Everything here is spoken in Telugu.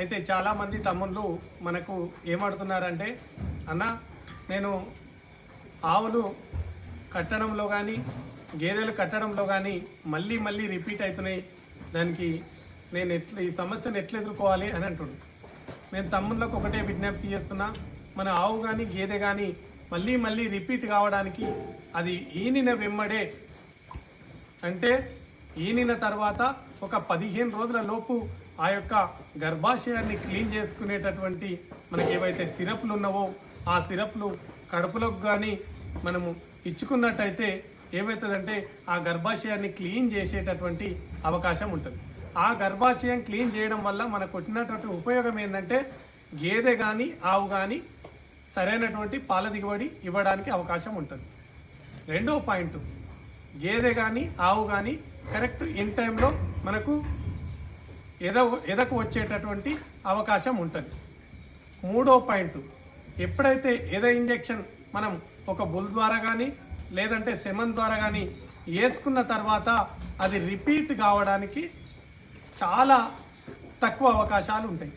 అయితే చాలామంది తమ్ముళ్ళు మనకు ఏమడుతున్నారంటే, అన్న నేను ఆవులు కట్టడంలో కానీ గేదెలు కట్టడంలో కానీ మళ్ళీ మళ్ళీ రిపీట్ అవుతున్నాయి, దానికి నేను ఈ సమస్యను ఎట్లా ఎదుర్కోవాలి అని అంటున్నాను. నేను తమ్ముళ్ళకు ఒకటే విజ్ఞప్తి చేస్తున్నా, మన ఆవు కానీ గేదె కానీ మళ్ళీ మళ్ళీ రిపీట్ కావడానికి అది ఈనిన వెమ్మడే, అంటే ఈనిన తర్వాత ఒక 15 రోజుల లోపు ఆ యొక్క గర్భాశయాన్ని క్లీన్ చేసుకునేటటువంటి మనకి ఏవైతే సిరప్లు ఉన్నావో ఆ సిరప్లు కడుపులోకి కానీ మనము ఇచ్చుకున్నట్టయితే ఏమవుతుందంటే ఆ గర్భాశయాన్ని క్లీన్ చేసేటటువంటి అవకాశం ఉంటుంది. ఆ గర్భాశయం క్లీన్ చేయడం వల్ల మనకు వచ్చినటువంటి ఉపయోగం ఏంటంటే గేదె కానీ ఆవు కానీ సరైనటువంటి పాల దిగుబడి ఇవ్వడానికి అవకాశం ఉంటుంది. రెండో పాయింట్, గేదె కానీ ఆవు కానీ కరెక్ట్ ఇన్ టైంలో మనకు ఎదకు వచ్చేటటువంటి అవకాశం ఉంటుంది. మూడో పాయింట్, ఎప్పుడైతే ఎద ఇంజెక్షన్ మనం ఒక బుల్ ద్వారా కానీ లేదంటే సెమన్ ద్వారా కానీ వేసుకున్న తర్వాత అది రిపీట్ కావడానికి చాలా తక్కువ అవకాశాలు ఉంటాయి.